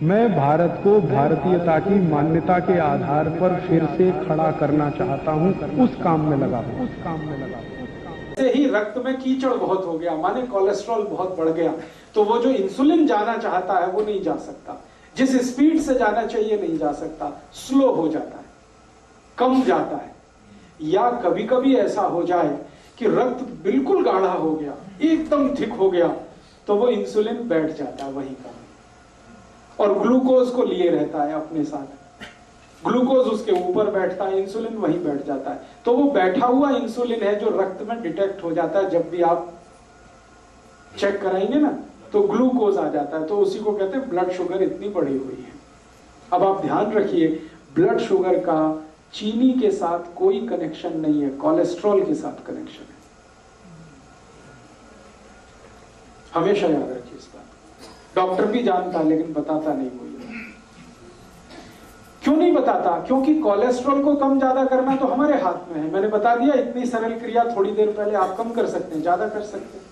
मैं भारत को भारतीयता की मान्यता के आधार पर फिर से खड़ा करना चाहता हूं, उस काम में लगा हूं। से ही रक्त में कीचड़ बहुत हो गया, माने कोलेस्ट्रॉल बहुत बढ़ गया, तो वो जो इंसुलिन जाना चाहता है वो नहीं जा सकता, जिस स्पीड से जाना चाहिए नहीं जा सकता, स्लो हो जाता है, कम जाता है। या कभी कभी ऐसा हो जाए कि रक्त बिल्कुल गाढ़ा हो गया, एकदम थिक हो गया, तो वो इंसुलिन बैठ जाता है वहीं का, और ग्लूकोज को लिए रहता है अपने साथ, ग्लूकोज उसके ऊपर बैठता है, इंसुलिन वहीं बैठ जाता है। तो वो बैठा हुआ इंसुलिन है जो रक्त में डिटेक्ट हो जाता है, जब भी आप चेक कराएंगे ना तो ग्लूकोज आ जाता है, तो उसी को कहते हैं ब्लड शुगर इतनी बढ़ी हुई है। अब आप ध्यान रखिए, ब्लड शुगर का चीनी के साथ कोई कनेक्शन नहीं है, कोलेस्ट्रॉल के साथ कनेक्शन है। हमेशा याद रखिए इस बात। डॉक्टर भी जानता है लेकिन बताता नहीं कोई। क्यों नहीं बताता? क्योंकि कोलेस्ट्रॉल को कम ज्यादा करना तो हमारे हाथ में है। मैंने बता दिया, इतनी सरल क्रिया थोड़ी देर पहले आप कम कर सकते हैं, ज्यादा कर सकते हैं।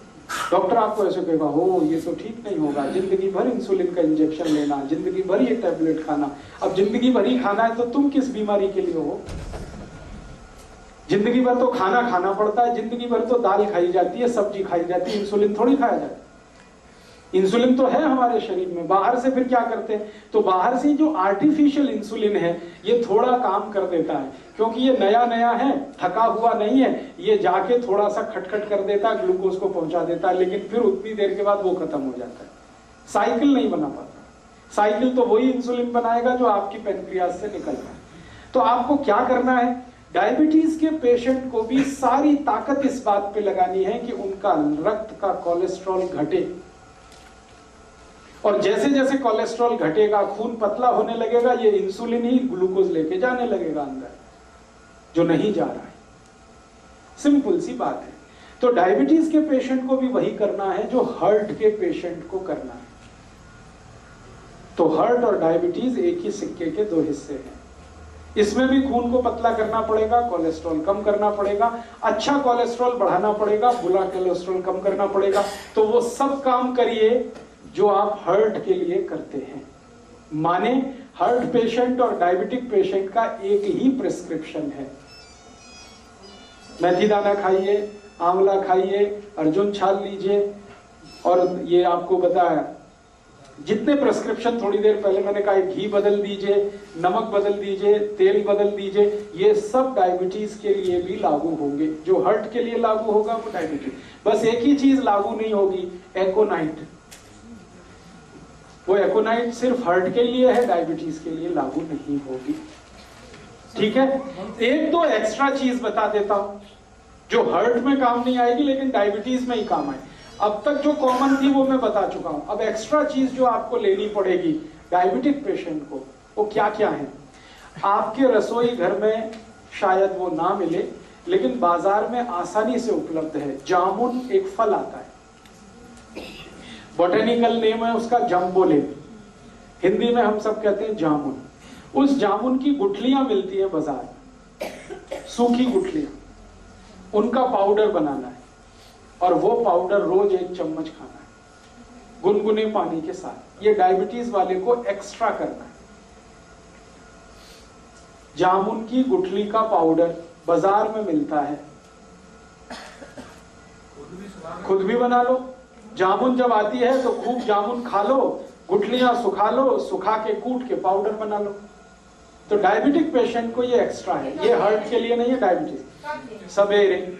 डॉक्टर आपको ऐसे कहेगा, हो ये तो ठीक नहीं होगा, जिंदगी भर इंसुलिन का इंजेक्शन लेना, जिंदगी भर ये टैबलेट खाना। अब जिंदगी भर ही खाना है तो तुम किस बीमारी के लिए हो? जिंदगी भर तो खाना खाना पड़ता है, जिंदगी भर तो दाल खाई जाती है, सब्जी खाई जाती है, इंसुलिन थोड़ी खाया जाता है। इंसुलिन तो है हमारे शरीर में, बाहर से फिर क्या करते हैं? तो बाहर से जो आर्टिफिशियल इंसुलिन है ये थोड़ा काम कर देता है, क्योंकि ये नया नया है, थका हुआ नहीं है, ये जाके थोड़ा सा खटखट कर देता है, ग्लूकोज को पहुंचा देता है, लेकिन फिर उतनी देर के बाद वो खत्म हो जाता है। साइकिल नहीं बना पाता। साइकिल तो वही इंसुलिन बनाएगा जो आपकी पेनक्रियास से निकल रहा है। तो आपको क्या करना है? डायबिटीज के पेशेंट को भी सारी ताकत इस बात पे लगानी है कि उनका रक्त का कोलेस्ट्रॉल घटे, और जैसे जैसे कोलेस्ट्रॉल घटेगा, खून पतला होने लगेगा, ये इंसुलिन ही ग्लूकोज लेके जाने लगेगा अंदर, जो नहीं जा रहा है। सिंपल सी बात है। तो डायबिटीज के पेशेंट को भी वही करना है जो हार्ट के पेशेंट को करना है। तो हार्ट और डायबिटीज एक ही सिक्के के दो हिस्से हैं। इसमें भी खून को पतला करना पड़ेगा, कोलेस्ट्रॉल कम करना पड़ेगा, अच्छा कोलेस्ट्रॉल बढ़ाना पड़ेगा, बुरा कोलेस्ट्रॉल कम करना पड़ेगा। तो वो सब काम करिए जो आप हार्ट के लिए करते हैं। माने हार्ट पेशेंट और डायबिटिक पेशेंट का एक ही प्रिस्क्रिप्शन है, मेथी दाना खाइए, आंवला खाइए, अर्जुन छाल लीजिए, और ये आपको बताया जितने प्रिस्क्रिप्शन थोड़ी देर पहले मैंने कहा, घी बदल दीजिए, नमक बदल दीजिए, तेल बदल दीजिए, ये सब डायबिटीज के लिए भी लागू होंगे। जो हार्ट के लिए लागू होगा वो डायबिटीज। बस एक ही चीज लागू नहीं होगी, एकोनाइट। वो एकोनाइट सिर्फ हार्ट के लिए है, डायबिटीज के लिए लागू नहीं होगी। ठीक है? एक तो एक्स्ट्रा चीज बता देता हूं जो हार्ट में काम नहीं आएगी लेकिन डायबिटीज में ही काम आए। अब तक जो कॉमन थी वो मैं बता चुका हूं। अब एक्स्ट्रा चीज जो आपको लेनी पड़ेगी डायबिटिक पेशेंट को, वो क्या क्या है? आपके रसोई घर में शायद वो ना मिले, लेकिन बाजार में आसानी से उपलब्ध है। जामुन एक फल आता है, बोटेनिकल नेम है उसका जम्बोले, हिंदी में हम सब कहते हैं जामुन। उस जामुन की गुठलियां मिलती है बाजार में, सूखी गुठलियां, उनका पाउडर बनाना है, और वो पाउडर रोज 1 चम्मच खाना है गुनगुने पानी के साथ। ये डायबिटीज वाले को एक्स्ट्रा करना है। जामुन की गुठली का पाउडर बाजार में मिलता है, खुद भी बना लो। जामुन जब आती है तो खूब जामुन खा लो, गुठलियां सुखा लो, सुखा के कूट के पाउडर बना लो। तो डायबिटिक पेशेंट को ये एक्स्ट्रा है, ये हार्ट के लिए नहीं है। डायबिटीज सवेरे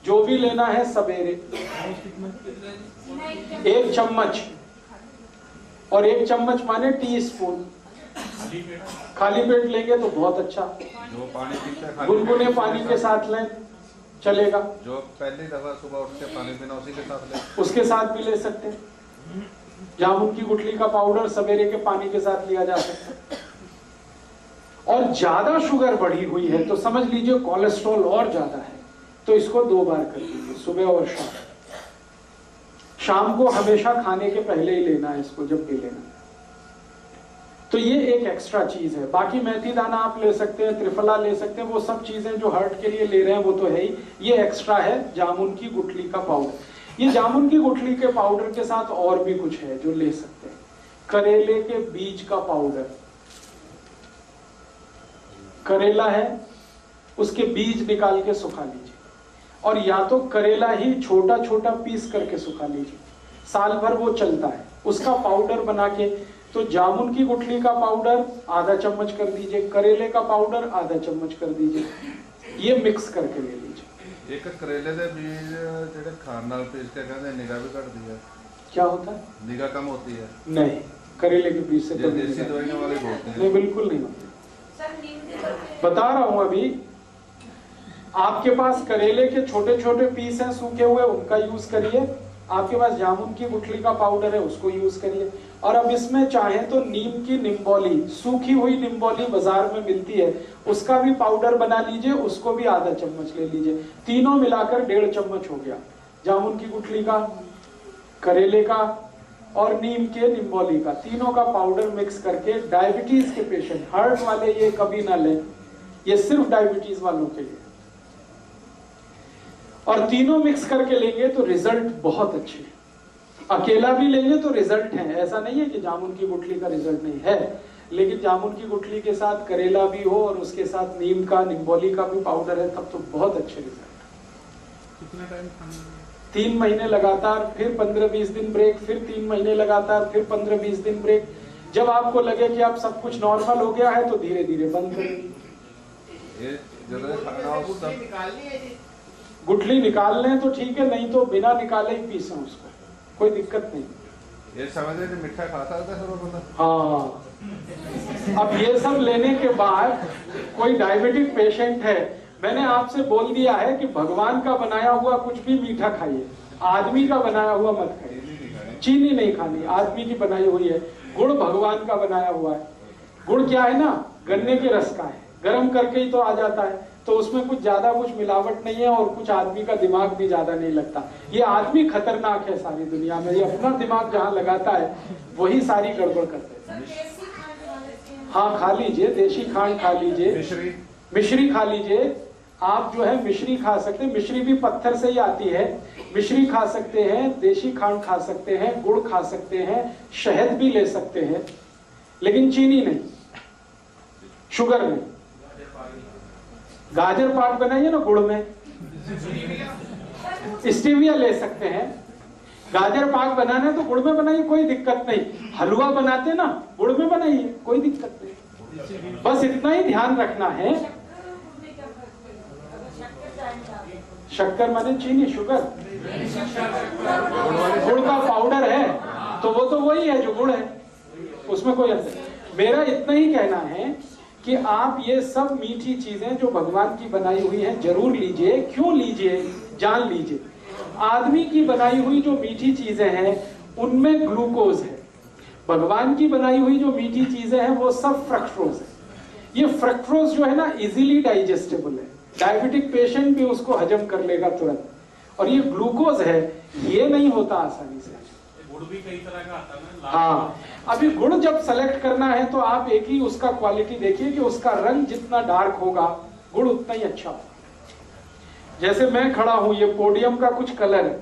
जो भी लेना है, सवेरे 1 चम्मच, और 1 चम्मच माने टीस्पून। खाली पेट लेंगे तो बहुत अच्छा, गुनगुने पानी के साथ लें चलेगा। जो पहली दफा सुबह उठ के पानी पीना उसी के साथ ले, उसके साथ भी ले सकते हैं। जामुन की गुठली का पाउडर सवेरे के पानी के साथ लिया जा सकता है। और ज्यादा शुगर बढ़ी हुई है तो समझ लीजिए कोलेस्ट्रॉल और ज्यादा है, तो इसको 2 बार कर लीजिए, सुबह और शाम। शाम को हमेशा खाने के पहले ही लेना है इसको, जब भी लेना। तो ये एक एक्स्ट्रा चीज है। बाकी मेथी दाना आप ले सकते हैं, त्रिफला ले सकते हैं, वो सब चीजें जो हार्ट के लिए ले रहे हैं वो तो है ही। ये एक्स्ट्रा है जामुन की गुठली का पाउडर। ये जामुन की गुठली के पाउडर के साथ और भी कुछ है जो ले सकते हैं। करेले के बीज का पाउडर, करेला है उसके बीज निकाल के सुखा लीजिए, और या तो करेला ही छोटा छोटा पीस करके सुखा लीजिए, साल भर वो चलता है, उसका पाउडर बना के, तो जामुन की गुठली का पाउडर आधा चम्मच कर दीजिए, करेले का पाउडर आधा चम्मच कर दीजिए, ये मिक्स करके ले लीजिए। एक करेले के बीज जेडे खान नाल पीस के कहते निगाह भी घटती है, क्या होता है? निगाह कम होती है? नहीं, करेले के बीज से जो देसी दवाइयों वाले बोलते हैं। नहीं, बिल्कुल नहीं होती। बता रहा हूं अभी, आपके पास करेले के छोटे छोटे पीस हैं सूखे हुए, उनका यूज करिए, आपके पास जामुन की गुठली का पाउडर है उसको यूज करिए, और अब इसमें चाहे तो नीम की निम्बोली, सूखी हुई निम्बोली बाजार में मिलती है, उसका भी पाउडर बना लीजिए, उसको भी आधा चम्मच ले लीजिए, तीनों मिलाकर 1.5 चम्मच हो गया, जामुन की गुठली का, करेले का और नीम के निम्बोली का, तीनों का पाउडर मिक्स करके डायबिटीज के पेशेंट, हार्ट वाले ये कभी ना लें, ये सिर्फ डायबिटीज वालों के लिए, और तीनों मिक्स करके लेंगे तो रिजल्ट बहुत अच्छे हैं। अकेला भी लेंगे तो रिजल्ट है, ऐसा नहीं है कि जामुन की गुठली का रिजल्ट नहीं है, लेकिन जामुन की गुठली के साथ करेला भी हो और उसके साथ नीम का, निम्बोली का भी पाउडर है, तब तो बहुत अच्छे रिजल्ट। कितना टाइम खाना? 3 महीने लगातार, फिर 15-20 दिन ब्रेक, फिर 3 महीने लगातार, फिर 15-20 दिन ब्रेक। जब आपको लगे कि आप सब कुछ नॉर्मल हो गया है तो धीरे धीरे बंद करें। गुठली निकाल लें तो ठीक है, नहीं तो बिना निकाले ही पीसें उसको, कोई दिक्कत नहीं। ये समझ लें मीठा खा सकता है सब बंदा। हाँ, अब ये सब लेने के बाद कोई डायबिटिक पेशेंट है, मैंने आपसे बोल दिया है कि भगवान का बनाया हुआ कुछ भी मीठा खाइए, आदमी का बनाया हुआ मत खाइए। चीनी नहीं खानी, आदमी की बनाई हुई है। गुड़ भगवान का बनाया हुआ है। गुड़ क्या है ना, गन्ने के रस का है, गर्म करके ही तो आ जाता है, तो उसमें कुछ ज्यादा कुछ मिलावट नहीं है, और कुछ आदमी का दिमाग भी ज्यादा नहीं लगता। ये आदमी खतरनाक है सारी दुनिया में, ये अपना दिमाग जहाँ लगाता है वही सारी गड़बड़ करते हैं। हाँ, खा लीजिए, देशी खांड खा लीजिए, मिश्री खा लीजिए। आप जो है मिश्री खा सकते हैं, मिश्री भी पत्थर से ही आती है, मिश्री खा सकते हैं, देशी खांड खा सकते हैं, गुड़ खा सकते हैं, शहद भी ले सकते हैं, लेकिन चीनी नहीं, शुगर नहीं। गाजर पाक बनाइए ना गुड़ में, स्टीविया ले सकते हैं। गाजर पाक बनाना है तो गुड़ में बनाइए, कोई दिक्कत नहीं। हलवा बनाते ना, गुड़ में बनाइए, कोई दिक्कत नहीं। बस इतना ही ध्यान रखना है, शक्कर माने चीनी, शुगर, गुड़ का पाउडर है तो वो तो वही है जो गुड़ है, उसमें कोई अंतर। मेरा इतना ही कहना है कि आप ये सब मीठी चीजें जो भगवान की बनाई हुई हैं जरूर लीजिए। क्यों लीजिए, जान लीजिए। आदमी की बनाई हुई जो मीठी चीजें हैं उनमें ग्लूकोज है, भगवान की बनाई हुई जो मीठी चीजें हैं वो सब फ्रक्टोज है। ये फ्रक्टोज जो है ना इजीली डाइजेस्टेबल है, डायबिटिक पेशेंट भी उसको हजम कर लेगा तुरंत। और ये ग्लूकोज है, ये नहीं होता आसानी से। गुड़ भी कई तरह का आता है ना। हाँ, अभी गुड़ जब सेलेक्ट करना है तो आप एक ही उसका क्वालिटी देखिए कि उसका रंग जितना डार्क होगा गुड़ उतना ही अच्छा होगा। जैसे मैं खड़ा हूं, ये पोडियम का कुछ कलर है,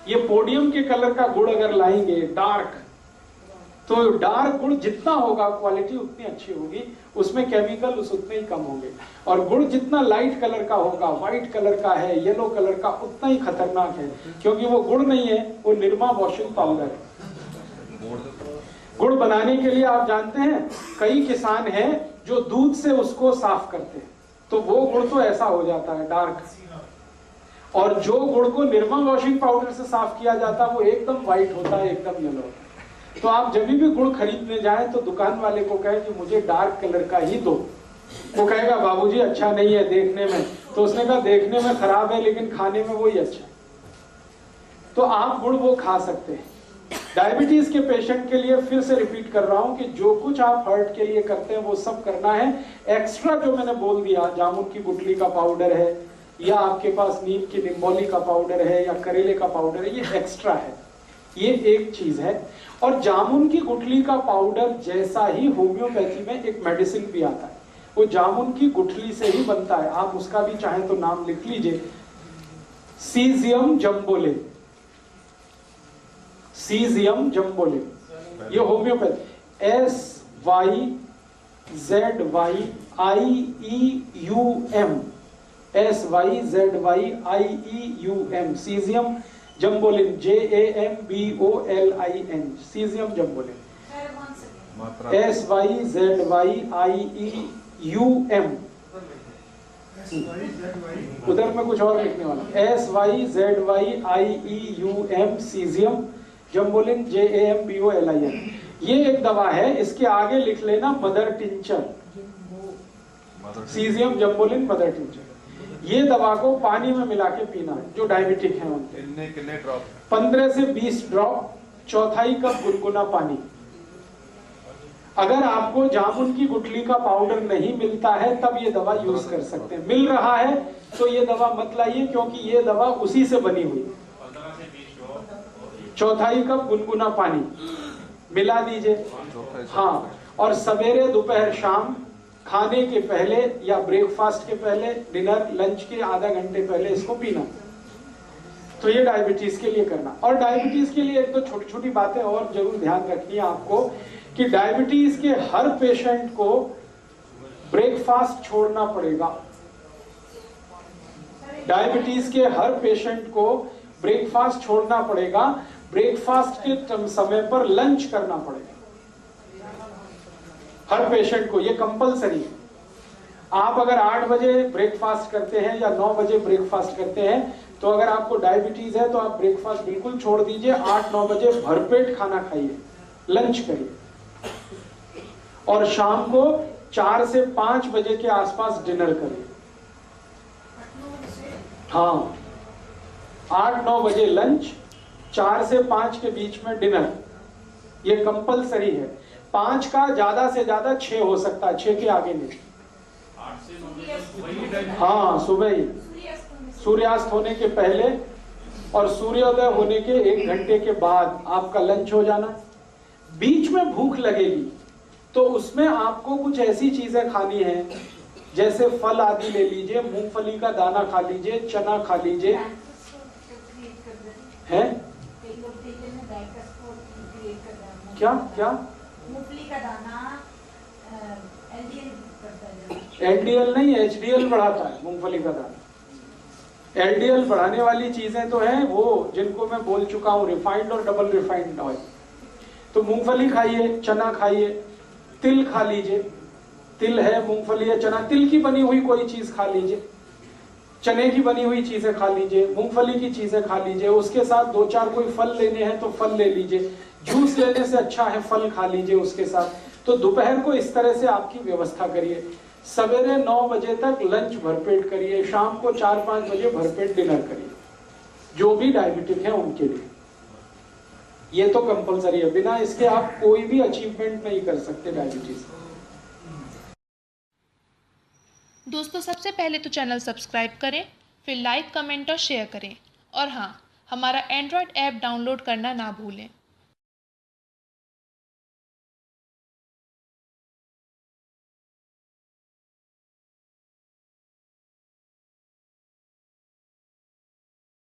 ये पोडियम के कलर का गुड़ अगर लाएंगे डार्क, तो डार्क गुड़ जितना होगा क्वालिटी उतनी अच्छी होगी, उसमें केमिकल उतने ही कम होंगे। और गुड़ जितना लाइट कलर का होगा, व्हाइट कलर का है, येलो कलर का, उतना ही खतरनाक है, क्योंकि वो गुड़ नहीं है, वो निरमा वॉशिंग पाउडर है। गुड़ बनाने के लिए आप जानते हैं कई किसान हैं जो दूध से उसको साफ करते हैं, तो वो गुड़ तो ऐसा हो जाता है डार्क। और जो गुड़ को निरमा वॉशिंग पाउडर से साफ किया जाता है वो एकदम व्हाइट होता है, एकदम येलो होता है। तो आप जब भी गुड़ खरीदने जाएं तो दुकान वाले को कहें कि मुझे डार्क कलर का ही दो। वो कहेगा बाबूजी अच्छा नहीं है देखने में, तो उसने कहा देखने में खराब है लेकिन खाने में वही अच्छा है। तो आप गुड़ वो खा सकते हैं। डायबिटीज के पेशेंट के लिए फिर से रिपीट कर रहा हूं कि जो कुछ आप हार्ट के लिए करते हैं वो सब करना है। एक्स्ट्रा जो मैंने बोल दिया, जामुन की गुठली का पाउडर है, या आपके पास नीम की निम्बोली का पाउडर है, या करेले का पाउडर है, ये एक्स्ट्रा है, ये एक चीज है। और जामुन की गुठली का पाउडर जैसा ही होम्योपैथी में एक मेडिसिन भी आता है, वो जामुन की गुठली से ही बनता है। आप उसका भी चाहें तो नाम लिख लीजिए, सीजियम जम्बोले, सीजियम जम्बोले। ये होम्योपैथ SYZYIEUM SYZYIEUM सीजियम जम्बोलिन JAMBOLIN सीजियम जम्बोलिन SYZYIEUM उधर में कुछ और लिखने वाला SYZYIEUM सीजियम जम्बोलिन JAMBOLIN ये एक दवा है। इसके आगे लिख लेना मदर टिंचर सीजियम जम्बोलिन मदर टिंचर। ये दवा को पानी में मिला के पीना है जो डायबिटिक हैं उनके। कितने ड्रॉप? 15 से 20 ड्रॉप, चौथाई कप गुनगुना पानी। अगर आपको जामुन की गुठली का पाउडर नहीं मिलता है तब ये दवा यूज कर सकते हैं। मिल रहा है तो ये दवा मत लाइए क्योंकि ये दवा उसी से बनी हुई। 15 से 20 ड्रॉप, चौथाई कप गुनगुना पानी मिला दीजिए। हाँ, और सवेरे दोपहर शाम खाने के पहले या ब्रेकफास्ट के पहले, डिनर लंच के आधा घंटे पहले इसको पीना। तो ये डायबिटीज के लिए करना। और डायबिटीज के लिए एक तो छोटी छोटी बातें और जरूर ध्यान रखनी है आपको कि डायबिटीज के हर पेशेंट को ब्रेकफास्ट छोड़ना पड़ेगा। डायबिटीज के हर पेशेंट को ब्रेकफास्ट छोड़ना पड़ेगा। ब्रेकफास्ट के समय पर लंच करना पड़ेगा हर पेशेंट को, ये कंपलसरी है। आप अगर 8 बजे ब्रेकफास्ट करते हैं या 9 बजे ब्रेकफास्ट करते हैं तो अगर आपको डायबिटीज है तो आप ब्रेकफास्ट बिल्कुल छोड़ दीजिए। 8-9 बजे भरपेट खाना खाइए, लंच करिए और शाम को 4 से 5 बजे के आसपास डिनर करिए। हाँ, 8-9 बजे लंच, 4 से 5 के बीच में डिनर, ये कंपलसरी है। 5 का ज्यादा से ज्यादा 6 हो सकता है, 6 के आगे नहीं। 8 से 9 बजे हाँ, सुबह ही सूर्यास्त होने के पहले और सूर्योदय होने के 1 घंटे के बाद आपका लंच हो जाना। बीच में भूख लगेगी तो उसमें आपको कुछ ऐसी चीजें खानी है जैसे फल आदि ले लीजिए, मूंगफली का दाना खा लीजिए, चना खा लीजिए। है क्या क्या मूंगफली का दाना एलडीएल नहीं, एचडीएल बढ़ाता है मूंगफली का दाना। एलडीएल बढ़ाने वाली चीजें तो हैं वो जिनको मैं बोल चुका हूं, रिफाइंड और डबल रिफाइंड ऑयल। तो मूंगफली खाइए, चना खाइए, तिल खा लीजिए। तिल है, मूंगफली है, चना, तिल की बनी हुई कोई चीज खा लीजिए, चने की बनी हुई चीजें खा लीजिए, मूंगफली की चीजें खा लीजिए। उसके साथ 2-4 कोई फल लेने हैं तो फल ले लीजिए। जूस लेने से अच्छा है फल खा लीजिए उसके साथ। तो दोपहर को इस तरह से आपकी व्यवस्था करिए। सवेरे 9 बजे तक लंच भरपेट करिए, शाम को 4-5 बजे भरपेट डिनर करिए, जो भी डायबिटिक है उनके लिए। ये तो कंपलसरी है, बिना इसके आप कोई भी अचीवमेंट नहीं कर सकते डायबिटीज। दोस्तों, सबसे पहले तो चैनल सब्सक्राइब करें, फिर लाइक, कमेंट और शेयर करें। और हाँ, हमारा एंड्रॉयड ऐप डाउनलोड करना ना भूलें।